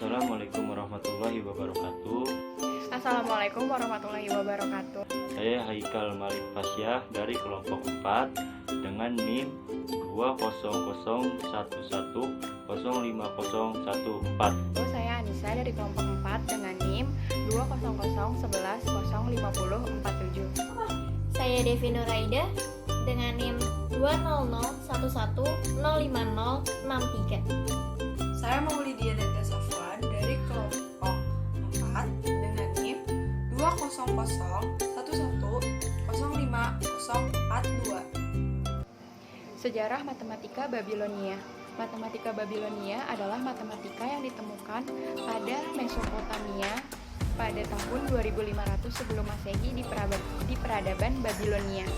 Assalamualaikum warahmatullahi wabarakatuh. Assalamualaikum warahmatullahi wabarakatuh. Saya Haikal Malik Fasyah dari kelompok 4 dengan NIM 20011050114. Saya Anissa dari kelompok 4 dengan NIM 20011050047. Saya Devi Nuraida dengan NIM 20011050063. Saya Maulidia Deta Safwan dari kelompok 4 dengan NIM 20011050042. Sejarah Matematika Babilonia. Matematika Babilonia adalah matematika yang ditemukan pada Mesopotamia pada tahun 2500 sebelum Masehi di peradaban Babilonia.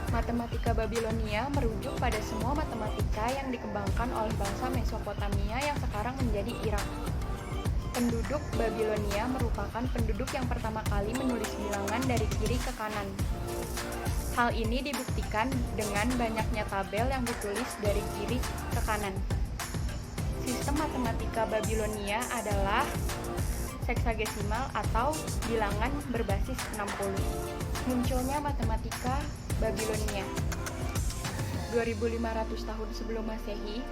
Matematika Babilonia merujuk pada semua matematika yang dikembangkan oleh bangsa Mesopotamia yang sekarang menjadi Irak. Penduduk Babilonia merupakan penduduk yang pertama kali menulis bilangan dari kiri ke kanan. Hal ini dibuktikan dengan banyaknya tabel yang ditulis dari kiri ke kanan. Sistem matematika Babilonia adalah seksagesimal atau bilangan berbasis 60. Munculnya matematika Babilonia 2500 tahun sebelum Masehi.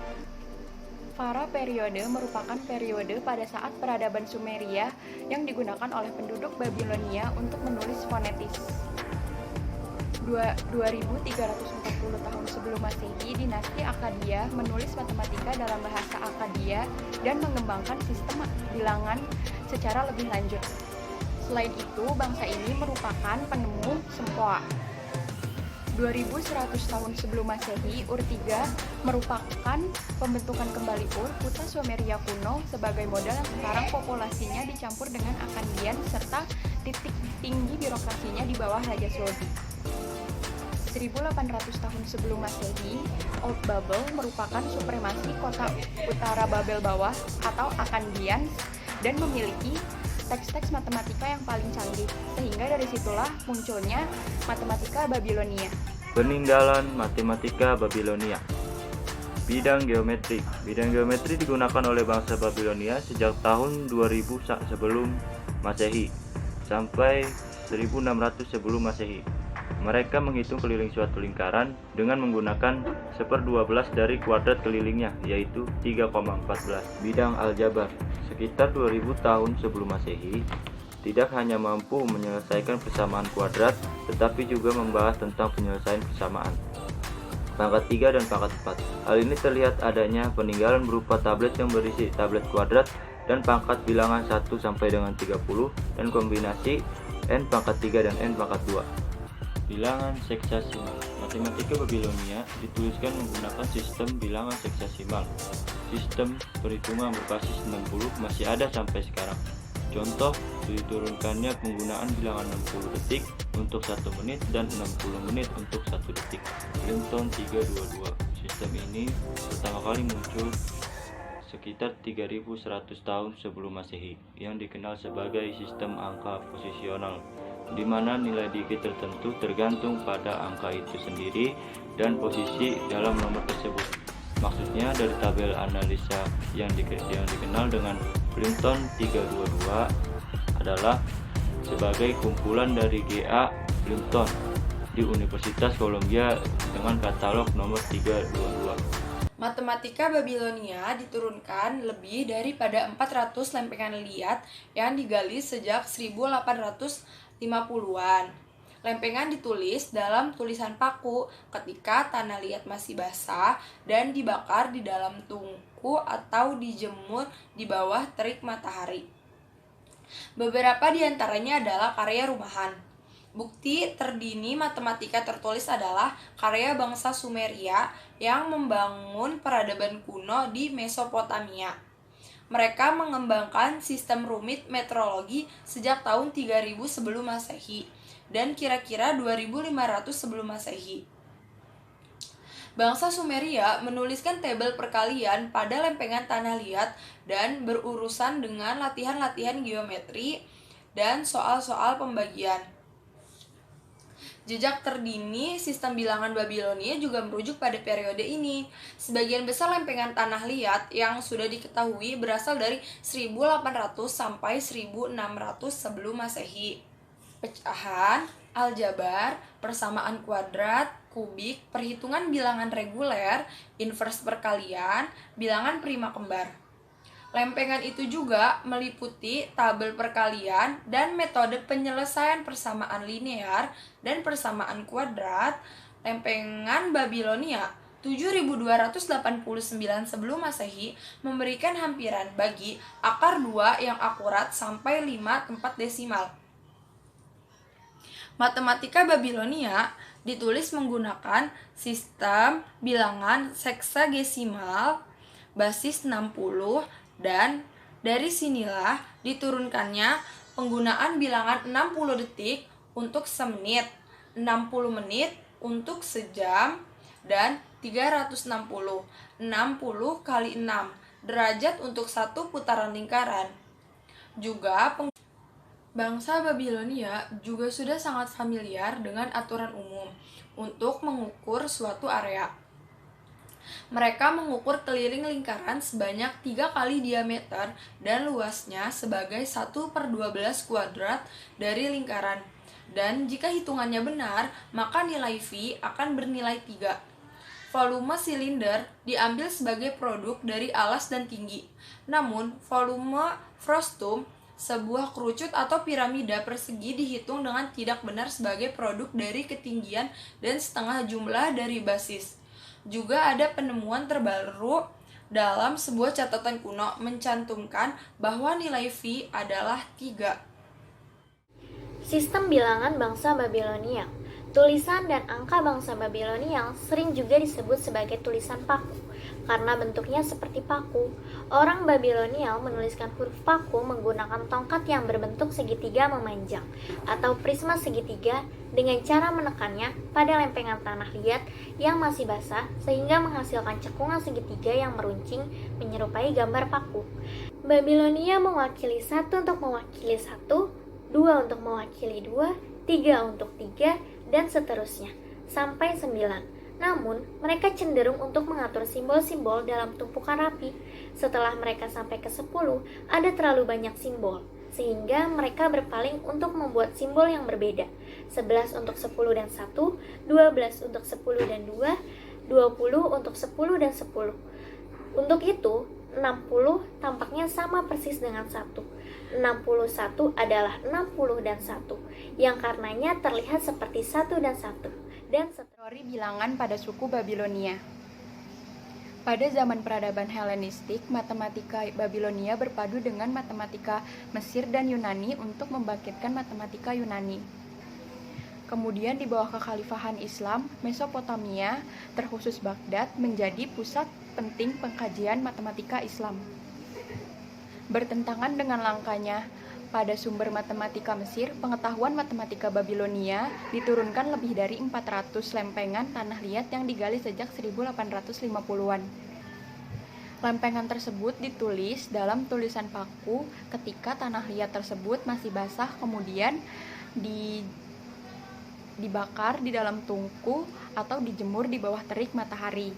Para periode merupakan periode pada saat peradaban Sumeria yang digunakan oleh penduduk Babilonia untuk menulis fonetis. 2340 tahun sebelum Masehi, dinasti Akkadia menulis matematika dalam bahasa Akkadia dan mengembangkan sistem bilangan secara lebih lanjut. Selain itu, bangsa ini merupakan penemu sempoa. 2100 tahun sebelum Masehi, Ur III merupakan pembentukan kembali Ur, kota Sumeria kuno, sebagai modal yang sekarang populasinya dicampur dengan Akkadian serta titik tinggi birokrasinya di bawah Raja Sulti. 1800 tahun sebelum Masehi, Old Babel merupakan supremasi kota utara Babel bawah atau Akkadians dan memiliki teks-teks matematika yang paling canggih, sehingga dari situlah munculnya matematika Babilonia. Peninggalan matematika Babilonia. Bidang geometri. Bidang geometri digunakan oleh bangsa Babilonia sejak tahun 2000 sebelum Masehi sampai 1600 sebelum Masehi. Mereka menghitung keliling suatu lingkaran dengan menggunakan 1/12 dari kuadrat kelilingnya, yaitu 3,14. Bidang aljabar. Sekitar 2000 tahun sebelum Masehi, tidak hanya mampu menyelesaikan persamaan kuadrat, tetapi juga membahas tentang penyelesaian persamaan pangkat 3 dan pangkat 4. Hal ini terlihat adanya peninggalan berupa tablet yang berisi tablet kuadrat dan pangkat bilangan 1 sampai dengan 30 dan kombinasi n pangkat 3 dan n pangkat 2. Bilangan seksasimal. Matematika Babilonia dituliskan menggunakan sistem bilangan seksasimal. Sistem perhitungan berbasis 60 masih ada sampai sekarang. Contoh, diturunkannya penggunaan bilangan 60 detik untuk 1 menit dan 60 menit untuk 1 detik. Clinton 322. Sistem ini pertama kali muncul sekitar 3100 tahun sebelum Masehi, yang dikenal sebagai sistem angka posisional, di mana nilai digit tertentu tergantung pada angka itu sendiri dan posisi dalam nomor tersebut. Maksudnya dari tabel analisa yang dikenal dengan Clinton 322 adalah sebagai kumpulan dari GA Clinton di Universitas Columbia dengan katalog nomor 322. Matematika Babilonia diturunkan lebih daripada 400 lempengan liat yang digali sejak 1850-an. Lempengan ditulis dalam tulisan paku ketika tanah liat masih basah dan dibakar di dalam tungku atau dijemur di bawah terik matahari. Beberapa di antaranya adalah karya rumahan. Bukti terdini matematika tertulis adalah karya bangsa Sumeria yang membangun peradaban kuno di Mesopotamia. Mereka mengembangkan sistem rumit metrologi sejak tahun 3000 sebelum Masehi dan kira-kira 2500 sebelum Masehi. Bangsa Sumeria menuliskan tabel perkalian pada lempengan tanah liat dan berurusan dengan latihan-latihan geometri dan soal-soal pembagian. Jejak terdini sistem bilangan Babilonia juga merujuk pada periode ini. Sebagian besar lempengan tanah liat yang sudah diketahui berasal dari 1800 sampai 1600 sebelum Masehi. Pecahan, aljabar, persamaan kuadrat, kubik, perhitungan bilangan reguler, inverse perkalian, bilangan prima kembar. Lempengan itu juga meliputi tabel perkalian dan metode penyelesaian persamaan linear dan persamaan kuadrat. Lempengan Babilonia 7289 sebelum Masehi memberikan hampiran bagi akar 2 yang akurat sampai 5 tempat desimal. Matematika Babilonia ditulis menggunakan sistem bilangan heksagesimal basis 60 dan dari sinilah diturunkannya penggunaan bilangan 60 detik untuk semenit, 60 menit untuk sejam, dan 360, 60 kali 6 derajat untuk satu putaran lingkaran. Juga bangsa Babilonia juga sudah sangat familiar dengan aturan umum untuk mengukur suatu area. Mereka mengukur keliling lingkaran sebanyak 3 kali diameter dan luasnya sebagai 1/12 kuadrat dari lingkaran. Dan jika hitungannya benar, maka nilai V akan bernilai 3. Volume silinder diambil sebagai produk dari alas dan tinggi. Namun, volume frustum, sebuah kerucut atau piramida persegi, dihitung dengan tidak benar sebagai produk dari ketinggian dan setengah jumlah dari basis. Juga ada penemuan terbaru dalam sebuah catatan kuno mencantumkan bahwa nilai V adalah 3. Sistem bilangan bangsa Babilonia. Tulisan dan angka bangsa Babilonia sering juga disebut sebagai tulisan paku karena bentuknya seperti paku. Orang Babilonia menuliskan huruf paku menggunakan tongkat yang berbentuk segitiga memanjang atau prisma segitiga dengan cara menekannya pada lempengan tanah liat yang masih basah sehingga menghasilkan cekungan segitiga yang meruncing menyerupai gambar paku. Babilonia mewakili 1 untuk mewakili 1, 2 untuk mewakili 2, 3 untuk 3, dan seterusnya, sampai 9. Namun, mereka cenderung untuk mengatur simbol-simbol dalam tumpukan rapi. Setelah mereka sampai ke 10, ada terlalu banyak simbol, sehingga mereka berpaling untuk membuat simbol yang berbeda. 11 untuk 10 dan 1, 12 untuk 10 dan 2, 20 untuk 10 dan 10. Untuk itu, 60 tampaknya sama persis dengan 1. 61 adalah 60 dan 1, yang karenanya terlihat seperti 1 dan 1. Dan teori bilangan pada suku Babilonia. Pada zaman peradaban Helenistik, matematika Babilonia berpadu dengan matematika Mesir dan Yunani untuk membangkitkan matematika Yunani. Kemudian di bawah kekhalifahan Islam, Mesopotamia, terkhusus Baghdad, menjadi pusat penting pengkajian matematika Islam. Bertentangan dengan langkanya pada sumber matematika Mesir, pengetahuan matematika Babilonia diturunkan lebih dari 400 lempengan tanah liat yang digali sejak 1850-an. Lempengan tersebut ditulis dalam tulisan paku ketika tanah liat tersebut masih basah, kemudian dibakar di dalam tungku atau dijemur di bawah terik matahari.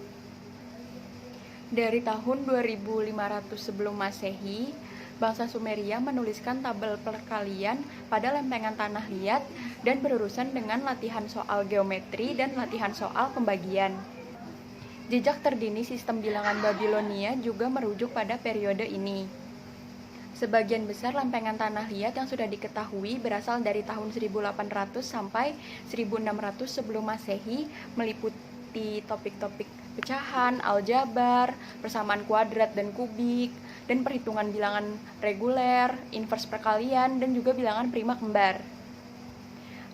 Dari tahun 2500 sebelum Masehi, bangsa Sumeria menuliskan tabel perkalian pada lempengan tanah liat dan berurusan dengan latihan soal geometri dan latihan soal pembagian. Jejak terdini sistem bilangan Babilonia juga merujuk pada periode ini. Sebagian besar lempengan tanah liat yang sudah diketahui berasal dari tahun 1800 sampai 1600 sebelum Masehi, meliputi topik-topik pecahan, aljabar, persamaan kuadrat dan kubik, dan perhitungan bilangan reguler, inverse perkalian, dan juga bilangan prima kembar.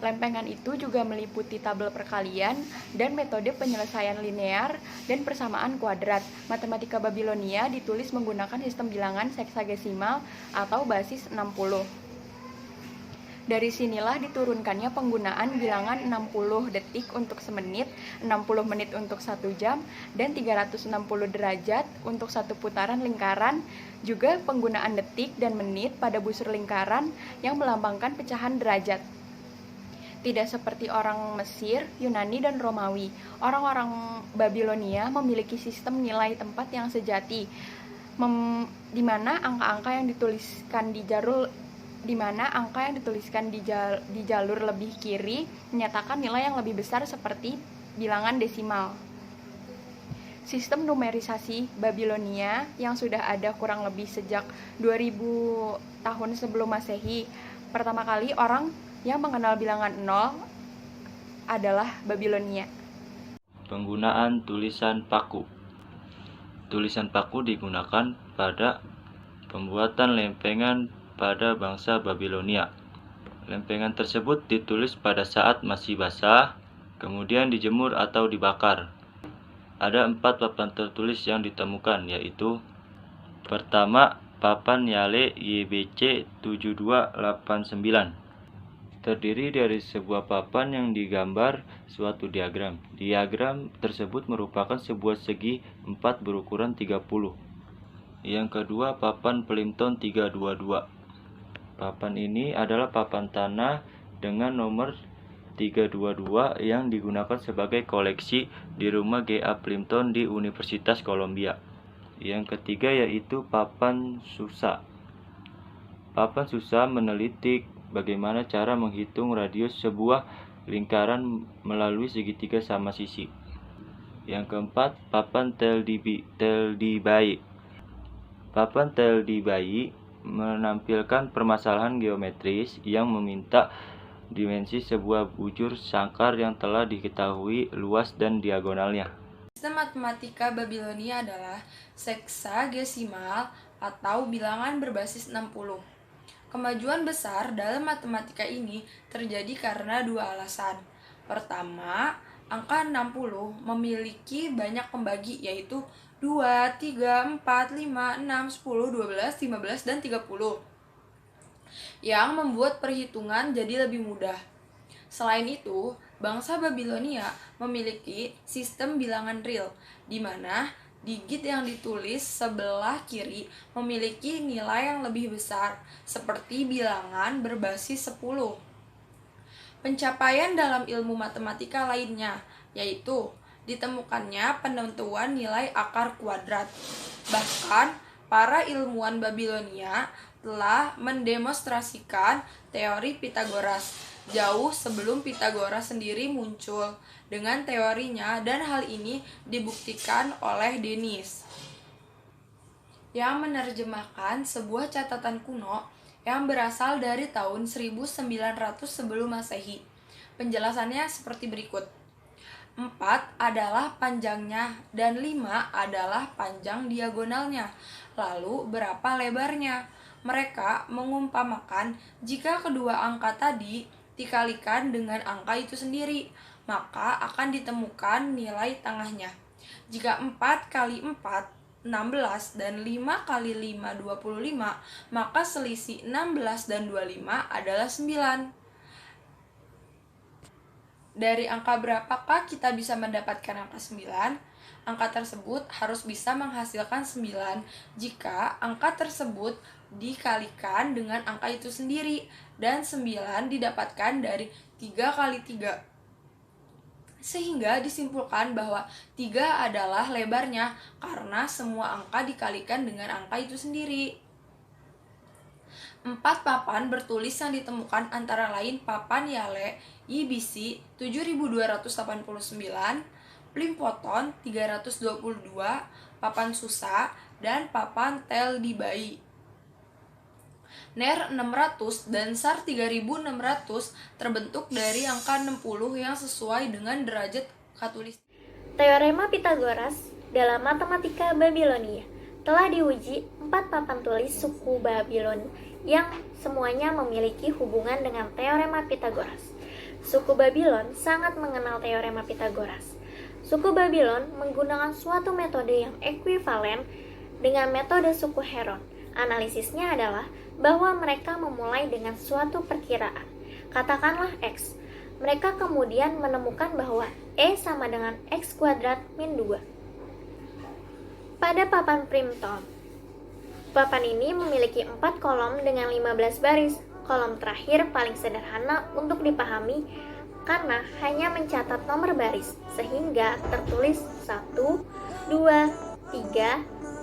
Lempengan itu juga meliputi tabel perkalian dan metode penyelesaian linear dan persamaan kuadrat. Matematika Babilonia ditulis menggunakan sistem bilangan heksagesimal atau basis 60. Dari sinilah diturunkannya penggunaan bilangan 60 detik untuk semenit, 60 menit untuk 1 jam, dan 360 derajat untuk satu putaran lingkaran, juga penggunaan detik dan menit pada busur lingkaran yang melambangkan pecahan derajat. Tidak seperti orang Mesir, Yunani, dan Romawi, orang-orang Babilonia memiliki sistem nilai tempat yang sejati, di mana angka-angka yang dituliskan di jalur lebih kiri menyatakan nilai yang lebih besar seperti bilangan desimal. Sistem numerisasi Babilonia yang sudah ada kurang lebih sejak 2000 tahun sebelum Masehi. Pertama kali orang yang mengenal bilangan 0 adalah Babilonia. Penggunaan tulisan paku. Tulisan paku digunakan pada pembuatan lempengan pada bangsa Babilonia. Lempengan tersebut ditulis pada saat masih basah, kemudian dijemur atau dibakar. Ada 4 papan tertulis yang ditemukan, yaitu pertama, papan Yale YBC 7289. Terdiri dari sebuah papan yang digambar suatu diagram. Diagram tersebut merupakan sebuah segi 4 berukuran 30. Yang kedua, papan Plimpton 322. Papan ini adalah papan tanah dengan nomor 322 yang digunakan sebagai koleksi di rumah G.A. Plimpton di Universitas Columbia. Yang ketiga yaitu papan Susa. Papan Susa meneliti bagaimana cara menghitung radius sebuah lingkaran melalui segitiga sama sisi. Yang keempat, papan Teldibai. Papan Teldibai menampilkan permasalahan geometris yang meminta dimensi sebuah bujur sangkar yang telah diketahui luas dan diagonalnya. Sistem matematika Babilonia adalah seksagesimal atau bilangan berbasis 60. Kemajuan besar dalam matematika ini terjadi karena 2 alasan. Pertama, angka 60 memiliki banyak pembagi, yaitu 2, 3, 4, 5, 6, 10, 12, 15, dan 30, yang membuat perhitungan jadi lebih mudah. Selain itu, bangsa Babilonia memiliki sistem bilangan real, di mana digit yang ditulis sebelah kiri memiliki nilai yang lebih besar, seperti bilangan berbasis 10. Pencapaian dalam ilmu matematika lainnya, yaitu ditemukannya penentuan nilai akar kuadrat. Bahkan, para ilmuwan Babilonia telah mendemonstrasikan teori Pitagoras jauh sebelum Pitagoras sendiri muncul dengan teorinya, dan hal ini dibuktikan oleh Denis yang menerjemahkan sebuah catatan kuno yang berasal dari tahun 1900 sebelum Masehi. Penjelasannya seperti berikut. 4 adalah panjangnya dan 5 adalah panjang diagonalnya. Lalu berapa lebarnya? Mereka mengumpamakan jika kedua angka tadi dikalikan dengan angka itu sendiri, maka akan ditemukan nilai tengahnya. Jika 4 kali 4, 16, dan 5 kali 5, 25, maka selisih 16 dan 25 adalah 9. Dari angka berapakah kita bisa mendapatkan angka 9? Angka tersebut harus bisa menghasilkan 9 jika angka tersebut dikalikan dengan angka itu sendiri, dan 9 didapatkan dari 3 kali 3. Sehingga disimpulkan bahwa 3 adalah lebarnya karena semua angka dikalikan dengan angka itu sendiri. 4 papan bertulis yang ditemukan antara lain papan Yale YBC 7289, Plimpton 322, papan Susa, dan papan Teldibai. NER 600 dan SAR 3600 terbentuk dari angka 60 yang sesuai dengan derajat katulistikan. Teorema Pitagoras dalam matematika Babilonia telah diuji 4 papan tulis suku Babilon yang semuanya memiliki hubungan dengan teorema Pitagoras. Suku Babilon sangat mengenal teorema Pitagoras. Suku Babilon menggunakan suatu metode yang ekuivalen dengan metode suku Heron. Analisisnya adalah bahwa mereka memulai dengan suatu perkiraan, katakanlah X. Mereka kemudian menemukan bahwa E sama dengan X kuadrat min 2. Pada papan Plimpton, papan ini memiliki 4 kolom dengan 15 baris. Kolom terakhir paling sederhana untuk dipahami karena hanya mencatat nomor baris, sehingga tertulis 1, 2, 3,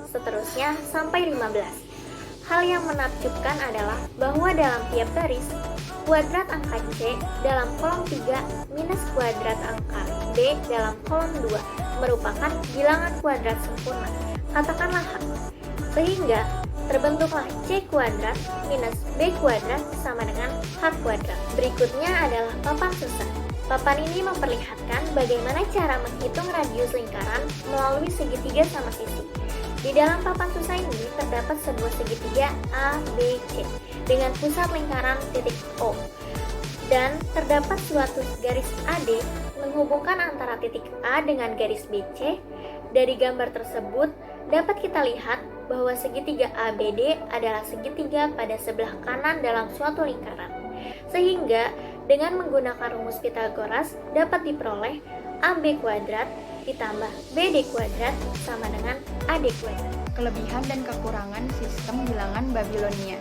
seterusnya sampai 15. Hal yang menakjubkan adalah bahwa dalam tiap baris, kuadrat angka C dalam kolom 3 minus kuadrat angka B dalam kolom 2 merupakan bilangan kuadrat sempurna, katakanlah H. Sehingga terbentuklah C kuadrat minus B kuadrat sama dengan H kuadrat. Berikutnya adalah papan susah. Papan ini memperlihatkan bagaimana cara menghitung radius lingkaran melalui segitiga sama sisi. Di dalam papan susah ini terdapat sebuah segitiga A, B, C dengan pusat lingkaran titik O. Dan terdapat suatu garis AD menghubungkan antara titik A dengan garis BC. Dari gambar tersebut dapat kita lihat bahwa segitiga ABD adalah segitiga pada sebelah kanan dalam suatu lingkaran. Sehingga dengan menggunakan rumus Pythagoras dapat diperoleh AB kuadrat ditambah BD kuadrat sama dengan AD kuadrat. Kelebihan dan kekurangan sistem bilangan Babilonia.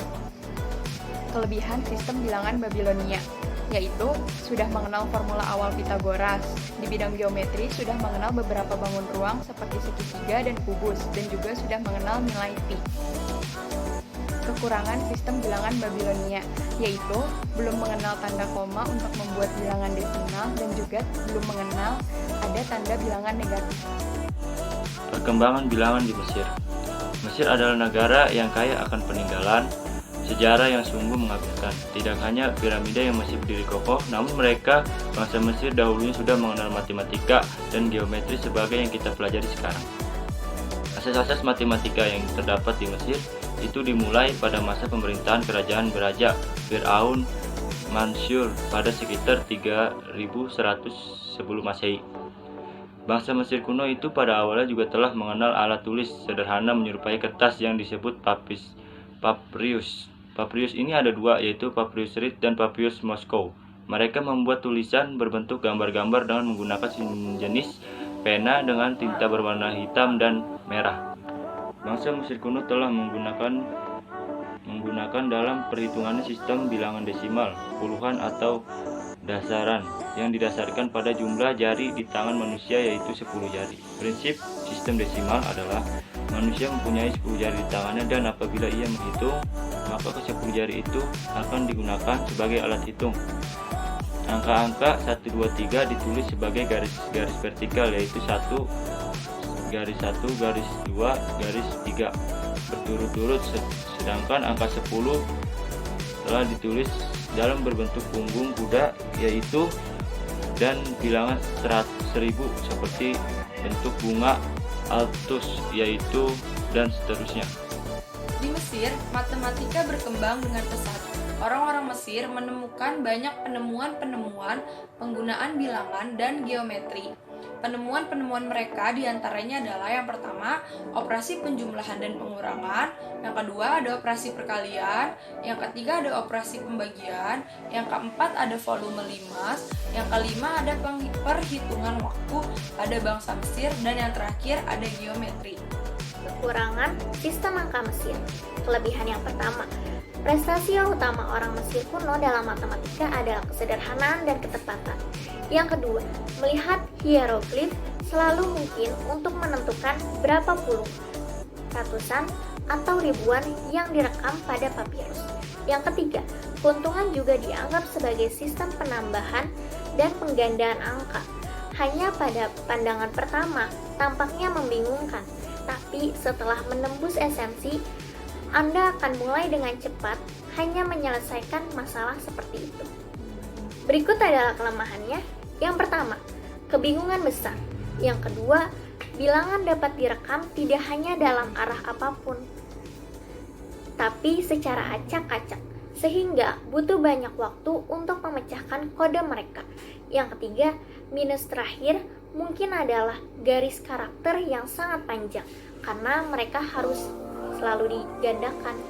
Kelebihan sistem bilangan Babilonia yaitu sudah mengenal formula awal Pythagoras. Di bidang geometri sudah mengenal beberapa bangun ruang seperti segitiga dan kubus, dan juga sudah mengenal nilai pi. Kekurangan sistem bilangan Babilonia yaitu belum mengenal tanda koma untuk membuat bilangan desimal, dan juga belum mengenal ada tanda bilangan negatif. Perkembangan bilangan di Mesir. Mesir adalah negara yang kaya akan peninggalan sejarah yang sungguh mengagumkan. Tidak hanya piramida yang masih berdiri kokoh, namun mereka, bangsa Mesir dahulunya sudah mengenal matematika dan geometri sebagai yang kita pelajari sekarang. Asas-asas matematika yang terdapat di Mesir itu dimulai pada masa pemerintahan kerajaan Beraja Fir'aun Mansur pada sekitar 3100 sebelum Masehi. Bangsa Mesir kuno itu pada awalnya juga telah mengenal alat tulis sederhana menyerupai kertas yang disebut papyrus. Papyrus ini ada dua, yaitu Papyrus Reed dan Papyrus Moskow. Mereka membuat tulisan berbentuk gambar-gambar dengan menggunakan jenis pena dengan tinta berwarna hitam dan merah. Bangsa Mesir kuno telah menggunakan dalam perhitungannya sistem bilangan desimal, puluhan atau dasaran, yang didasarkan pada jumlah jari di tangan manusia yaitu 10 jari. Prinsip sistem desimal adalah manusia mempunyai 10 jari di tangannya, dan apabila ia menghitung, maka ke-10 jari itu akan digunakan sebagai alat hitung. Angka-angka 1, 2, 3 ditulis sebagai garis vertikal, yaitu 1, garis 1, garis 2, garis 3 berturut-turut, sedangkan angka 10 telah ditulis dalam berbentuk punggung kuda, yaitu dan bilangan 1000 seperti bentuk bunga altus, yaitu dan seterusnya. Di Mesir, matematika berkembang dengan pesat. Orang-orang Mesir menemukan banyak penemuan-penemuan penggunaan bilangan dan geometri. Penemuan-penemuan mereka diantaranya adalah yang pertama, operasi penjumlahan dan pengurangan, yang kedua ada operasi perkalian, yang ketiga ada operasi pembagian, yang keempat ada volume limas, yang kelima ada perhitungan waktu pada bangsa Mesir, dan yang terakhir ada geometri. Kekurangan sistem angka Mesir. Kelebihan yang pertama, prestasi utama orang Mesir kuno dalam matematika adalah kesederhanaan dan ketepatan. Yang kedua, melihat hieroglif selalu mungkin untuk menentukan berapa puluh, ratusan, atau ribuan yang direkam pada papirus. Yang ketiga, keuntungan juga dianggap sebagai sistem penambahan dan penggandaan angka. Hanya pada pandangan pertama tampaknya membingungkan, tapi setelah menembus esensi, Anda akan mulai dengan cepat hanya menyelesaikan masalah seperti itu. Berikut adalah kelemahannya. Yang pertama, kebingungan besar. Yang kedua, bilangan dapat direkam tidak hanya dalam arah apapun, tapi secara acak-acak, sehingga butuh banyak waktu untuk memecahkan kode mereka. Yang ketiga, minus terakhir mungkin adalah garis karakter yang sangat panjang, karena mereka harus selalu digandakan.